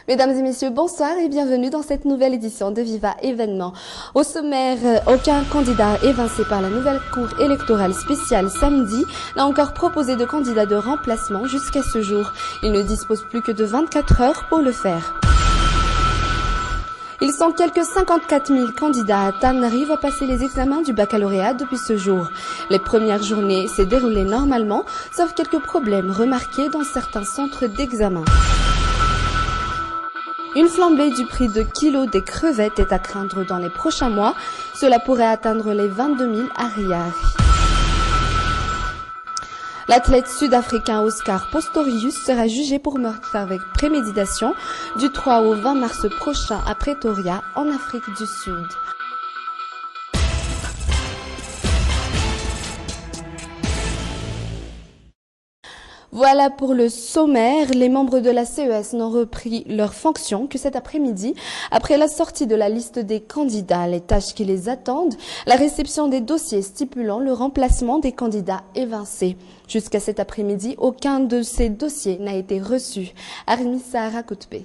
Mesdames et messieurs, bonsoir et bienvenue dans cette nouvelle édition de Viva Événement. Au sommaire, aucun candidat évincé par la nouvelle cour électorale spéciale samedi n'a encore proposé de candidat de remplacement jusqu'à ce jour. Il ne dispose plus que de 24 heures pour le faire. Ils sont quelques 54 000 candidats à Tanarive à passer les examens du baccalauréat depuis ce jour. Les premières journées s'est déroulées normalement, sauf quelques problèmes remarqués dans certains centres d'examen. Une flambée du prix de kilos des crevettes est à craindre dans les prochains mois. Cela pourrait atteindre les 22 000 arrières. L'athlète sud-africain Oscar Pistorius sera jugé pour meurtre avec préméditation du 3 au 20 mars prochain à Pretoria, en Afrique du Sud. Voilà pour le sommaire. Les membres de la CES n'ont repris leurs fonctions que cet après-midi, après la sortie de la liste des candidats. Les tâches qui les attendent, la réception des dossiers stipulant le remplacement des candidats évincés. Jusqu'à cet après-midi, aucun de ces dossiers n'a été reçu. Armissa Rakutbe.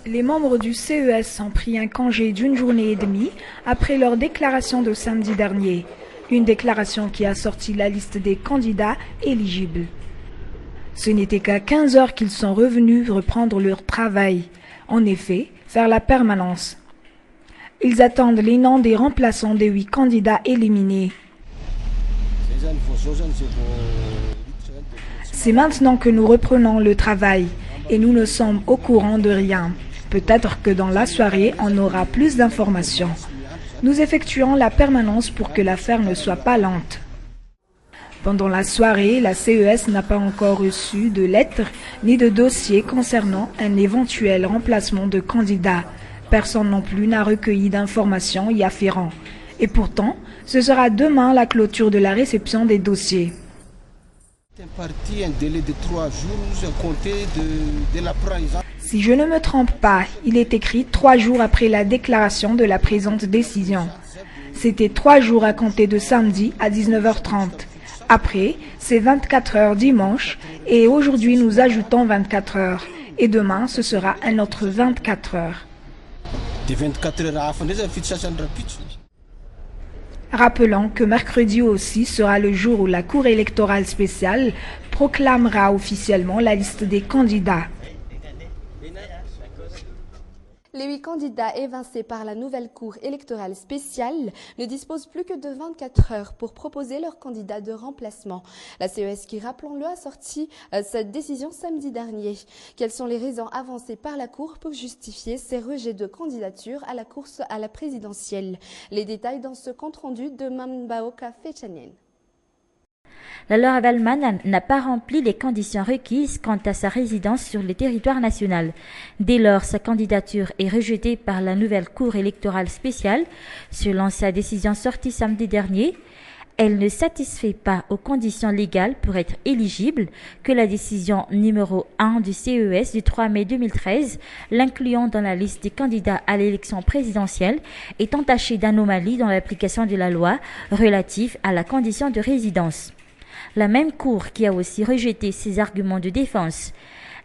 Les membres du CES ont pris un congé d'une journée et demie après leur déclaration de samedi dernier. Une déclaration qui a sorti la liste des candidats éligibles. Ce n'était qu'à 15 heures qu'ils sont revenus reprendre leur travail, en effet, faire la permanence. Ils attendent les noms des remplaçants des 8 candidats éliminés. C'est maintenant que nous reprenons le travail et nous ne sommes au courant de rien. Peut-être que dans la soirée, on aura plus d'informations. Nous effectuons la permanence pour que l'affaire ne soit pas lente. Pendant la soirée, la CES n'a pas encore reçu de lettres ni de dossier concernant un éventuel remplacement de candidat. Personne non plus n'a recueilli d'informations y afférent. Et pourtant, ce sera demain la clôture de la réception des dossiers. Un délai de 3 jours compté de la prise. Si je ne me trompe pas, il est écrit 3 jours après la déclaration de la présente décision. C'était 3 jours à compter de samedi à 19h30. Après, c'est 24 heures dimanche et aujourd'hui nous ajoutons 24 heures. Et demain, ce sera un autre 24 heures. Rappelons que mercredi aussi sera le jour où la Cour électorale spéciale proclamera officiellement la liste des candidats. Les 8 candidats évincés par la nouvelle cour électorale spéciale ne disposent plus que de 24 heures pour proposer leur candidat de remplacement. La CES qui, rappelons-le, a sorti cette décision samedi dernier. Quelles sont les raisons avancées par la cour pour justifier ces rejets de candidature à la course à la présidentielle? Les détails dans ce compte-rendu de Mambaoka Fechanien. La Laura Valman n'a pas rempli les conditions requises quant à sa résidence sur le territoire national. Dès lors, sa candidature est rejetée par la nouvelle Cour électorale spéciale. Selon sa décision sortie samedi dernier, elle ne satisfait pas aux conditions légales pour être éligible que la décision numéro 1 du CES du 3 mai 2013, l'incluant dans la liste des candidats à l'élection présidentielle, est entachée d'anomalies dans l'application de la loi relative à la condition de résidence. La même Cour qui a aussi rejeté ses arguments de défense.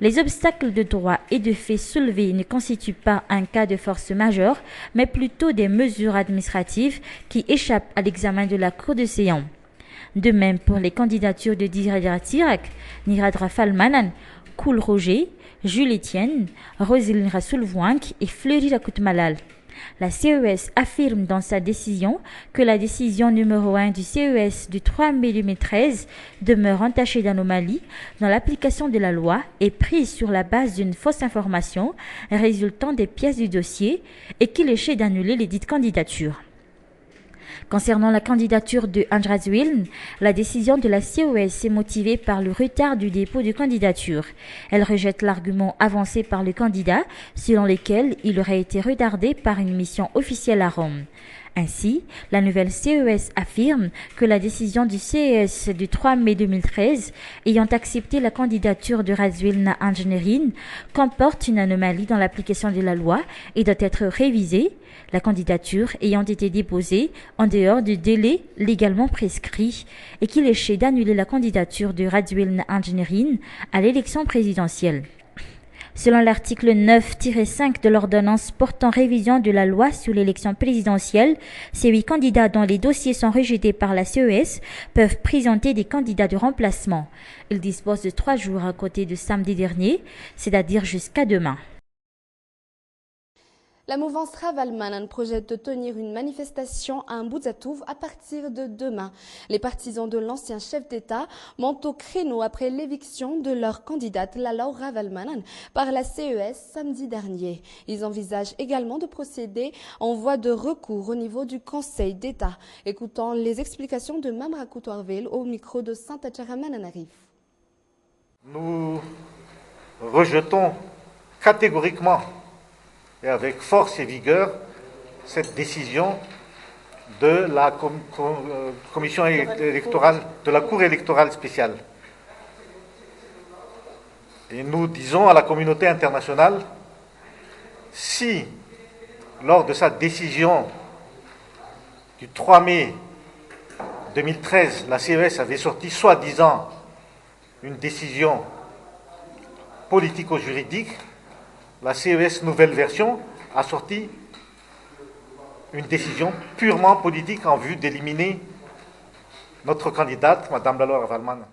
Les obstacles de droit et de fait soulevés ne constituent pas un cas de force majeure, mais plutôt des mesures administratives qui échappent à l'examen de la Cour de Sion. De même pour les candidatures de Diradra Tirak, Niradra Falmanan, Koul Roger, Jules Etienne, Roselyne Rassoul-Vouank et Fleury Rakout-Malal. La CES affirme dans sa décision que la décision numéro 1 du CES du 3 mai 2013 demeure entachée d'anomalies dans l'application de la loi et prise sur la base d'une fausse information résultant des pièces du dossier et qu'il échait d'annuler les dites candidatures. Concernant la candidature de Andrazwil, la décision de la CES est motivée par le retard du dépôt de candidature. Elle rejette l'argument avancé par le candidat, selon lequel il aurait été retardé par une mission officielle à Rome. Ainsi, la nouvelle CES affirme que la décision du CES du 3 mai 2013, ayant accepté la candidature de Razwilna Engineering, comporte une anomalie dans l'application de la loi et doit être révisée, la candidature ayant été déposée en dehors du délai légalement prescrit et qu'il échait d'annuler la candidature de Razwilna Engineering à l'élection présidentielle. Selon l'article 9-5 de l'ordonnance portant révision de la loi sur l'élection présidentielle, ces 8 candidats dont les dossiers sont rejetés par la CES peuvent présenter des candidats de remplacement. Ils disposent de 3 jours à côté de samedi dernier, c'est-à-dire jusqu'à demain. La mouvance Ravalmanan projette de tenir une manifestation à Mbudzatouv à partir de demain. Les partisans de l'ancien chef d'État montent au créneau après l'éviction de leur candidate Lalaw Ravalmanan par la CES samedi dernier. Ils envisagent également de procéder en voie de recours au niveau du Conseil d'État. Écoutons les explications de Mamra Koutoarvel au micro de Saint-Acharamananarif. Nous rejetons catégoriquement et avec force et vigueur cette décision de la commission électorale, de la Cour électorale spéciale. Et nous disons à la communauté internationale, si lors de sa décision du 3 mai 2013, la CES avait sorti soi-disant une décision politico-juridique, la CES nouvelle version a sorti une décision purement politique en vue d'éliminer notre candidate, Mme Lalaw Ravalmanan.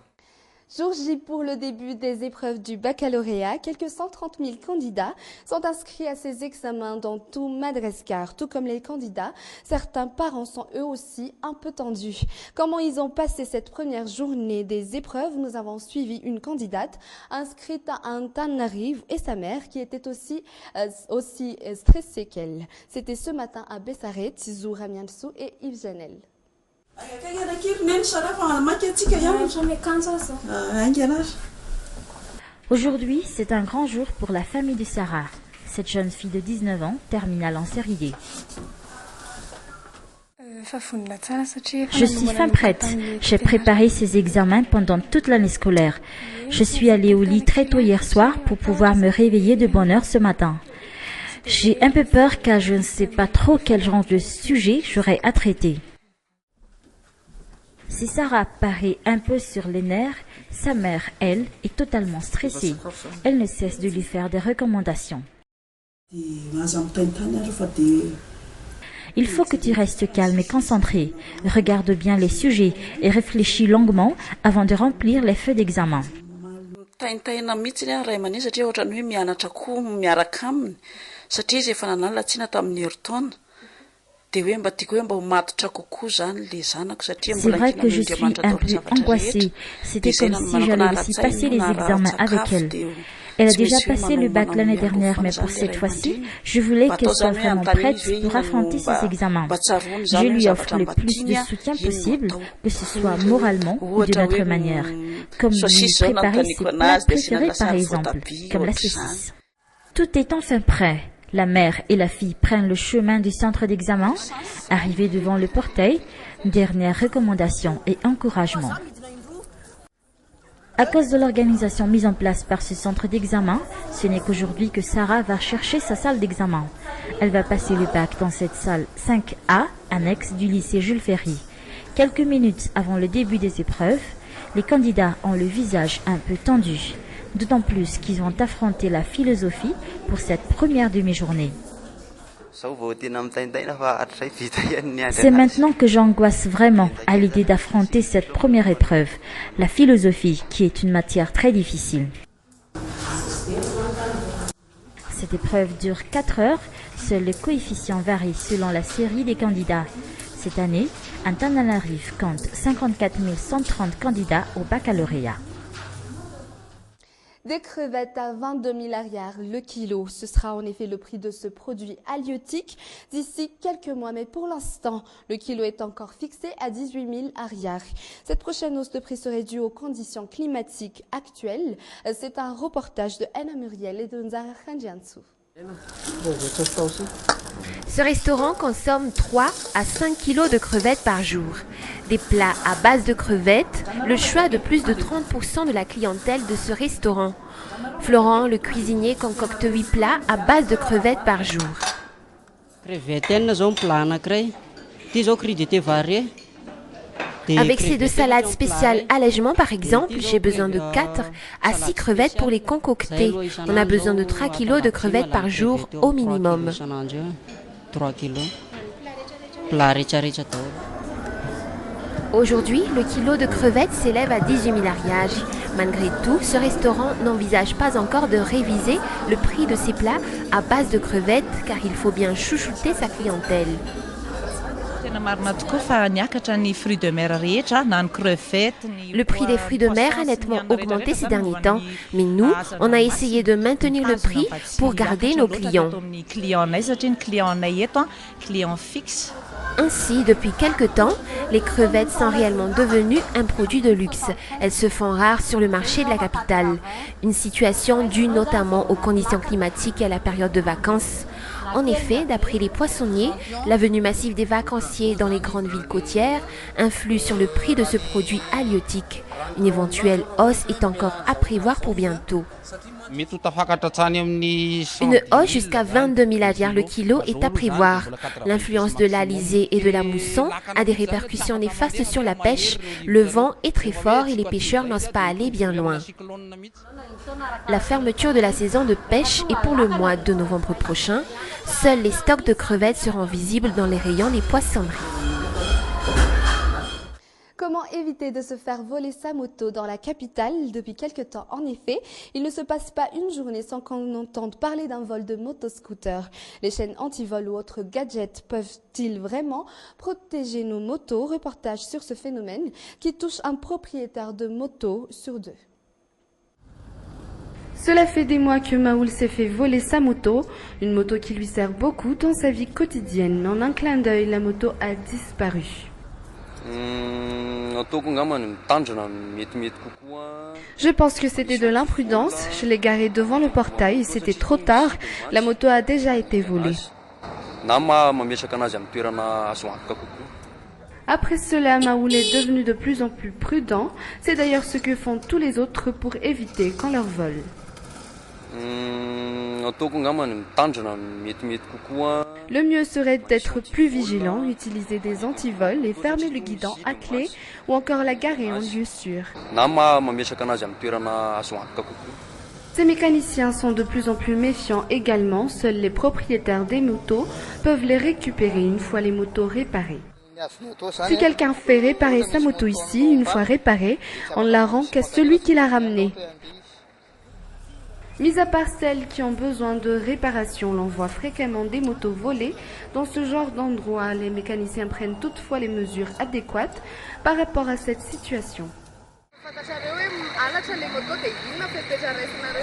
Jour J pour le début des épreuves du baccalauréat, quelques 130 000 candidats sont inscrits à ces examens dans tout Madagascar. Tout comme les candidats, certains parents sont eux aussi un peu tendus. Comment ils ont passé cette première journée des épreuves? Nous avons suivi une candidate inscrite à Antananarivo et sa mère qui était aussi stressée qu'elle. C'était ce matin à Bessaret, Zoura Miansou et Yves Janel. Aujourd'hui, c'est un grand jour pour la famille de Sarah. Cette jeune fille de 19 ans, terminale en série D. Je suis fin prête. J'ai préparé ces examens pendant toute l'année scolaire. Je suis allée au lit très tôt hier soir pour pouvoir me réveiller de bonne heure ce matin. J'ai un peu peur car je ne sais pas trop quel genre de sujet j'aurai à traiter. Si Sarah paraît un peu sur les nerfs, sa mère, elle, est totalement stressée. Elle ne cesse de lui faire des recommandations. Il faut que tu restes calme et concentré. Regarde bien les sujets et réfléchis longuement avant de remplir les feuilles d'examen. C'est vrai que je suis un peu angoissée. C'était comme si j'allais aussi passer les examens avec elle. Elle a déjà passé le bac l'année dernière, mais pour cette fois-ci, je voulais qu'elle soit vraiment prête pour affronter ses examens. Je lui offre le plus de soutien possible, que ce soit moralement ou d'une autre manière, comme lui préparer ses plats préférés par exemple, comme la saucisse. Tout est enfin prêt. La mère et la fille prennent le chemin du centre d'examen. Arrivés devant le portail, dernière recommandation et encouragement. À cause de l'organisation mise en place par ce centre d'examen, ce n'est qu'aujourd'hui que Sarah va chercher sa salle d'examen. Elle va passer le bac dans cette salle 5A, annexe du lycée Jules Ferry. Quelques minutes avant le début des épreuves, les candidats ont le visage un peu tendu. D'autant plus qu'ils vont affronter la philosophie pour cette première demi-journée. C'est maintenant que j'angoisse vraiment à l'idée d'affronter cette première épreuve, la philosophie, qui est une matière très difficile. Cette épreuve dure 4 heures, seul le coefficient varie selon la série des candidats. Cette année, Antananarivo compte 54 130 candidats au baccalauréat. Des crevettes à 22 000 arrières le kilo. Ce sera en effet le prix de ce produit halieutique d'ici quelques mois. Mais pour l'instant, le kilo est encore fixé à 18 000 arrières. Cette prochaine hausse de prix serait due aux conditions climatiques actuelles. C'est un reportage de Anna Muriel et de Nzara Khandjiansou. Ce restaurant consomme 3 à 5 kilos de crevettes par jour. Des plats à base de crevettes, le choix de plus de 30% de la clientèle de ce restaurant. Florent, le cuisinier, concocte 8 plats à base de crevettes par jour. Avec ces 2 salades spéciales allègement par exemple, j'ai besoin de 4 à 6 crevettes pour les concocter. On a besoin de 3 kg de crevettes par jour au minimum. Aujourd'hui, le kilo de crevettes s'élève à 18 000 ariages. Malgré tout, ce restaurant n'envisage pas encore de réviser le prix de ses plats à base de crevettes car il faut bien chouchouter sa clientèle. Le prix des fruits de mer a nettement augmenté ces derniers temps, mais nous, on a essayé de maintenir le prix pour garder nos clients. Ainsi, depuis quelque temps, les crevettes sont réellement devenues un produit de luxe. Elles se font rares sur le marché de la capitale. Une situation due notamment aux conditions climatiques et à la période de vacances. En effet, d'après les poissonniers, la venue massive des vacanciers dans les grandes villes côtières influe sur le prix de ce produit halieutique. Une éventuelle hausse est encore à prévoir pour bientôt. Une hausse jusqu'à 22 000 ariars le kilo est à prévoir. L'influence de l'alizé et de la mousson a des répercussions néfastes sur la pêche. Le vent est très fort et les pêcheurs n'osent pas aller bien loin. La fermeture de la saison de pêche est pour le mois de novembre prochain. Seuls les stocks de crevettes seront visibles dans les rayons des poissonneries. Comment éviter de se faire voler sa moto dans la capitale? Depuis quelque temps, en effet, il ne se passe pas une journée sans qu'on entende parler d'un vol de motoscooter. Les chaînes anti-vol ou autres gadgets peuvent-ils vraiment protéger nos motos? Reportage sur ce phénomène qui touche un propriétaire de moto sur 2. Cela fait des mois que Maoul s'est fait voler sa moto, une moto qui lui sert beaucoup dans sa vie quotidienne. En un clin d'œil, la moto a disparu. Je pense que c'était de l'imprudence. Je l'ai garée devant le portail et c'était trop tard. La moto a déjà été volée. Après cela, Maoul est devenu de plus en plus prudent. C'est d'ailleurs ce que font tous les autres pour éviter qu'on leur vole. Le mieux serait d'être plus vigilant, utiliser des antivols et fermer le guidon à clé ou encore la garer en lieu sûr. Ces mécaniciens sont de plus en plus méfiants également. Seuls les propriétaires des motos peuvent les récupérer une fois les motos réparées. Si quelqu'un fait réparer sa moto ici, une fois réparée, on ne la rend qu'à celui qui l'a ramenée. Mis à part celles qui ont besoin de réparation, l'on voit fréquemment des motos volées. Dans ce genre d'endroit, les mécaniciens prennent toutefois les mesures adéquates par rapport à cette situation.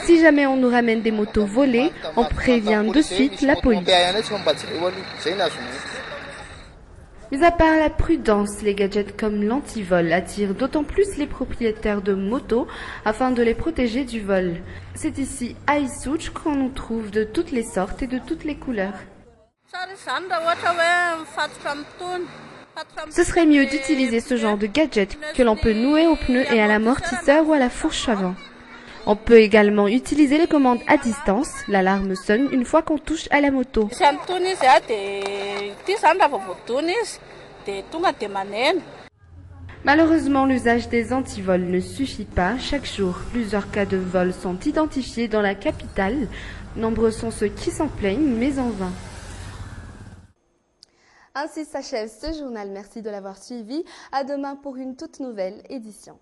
Si jamais on nous ramène des motos volées, on prévient de suite la police. Mais à part la prudence, les gadgets comme l'antivol attirent d'autant plus les propriétaires de motos afin de les protéger du vol. C'est ici à Issouch qu'on en trouve de toutes les sortes et de toutes les couleurs. Ce serait mieux d'utiliser ce genre de gadget que l'on peut nouer au pneu et à l'amortisseur ou à la fourche avant. On peut également utiliser les commandes à distance. L'alarme sonne une fois qu'on touche à la moto. Malheureusement, l'usage des antivols ne suffit pas. Chaque jour, plusieurs cas de vol sont identifiés dans la capitale. Nombreux sont ceux qui s'en plaignent, mais en vain. Ainsi s'achève ce journal. Merci de l'avoir suivi. À demain pour une toute nouvelle édition.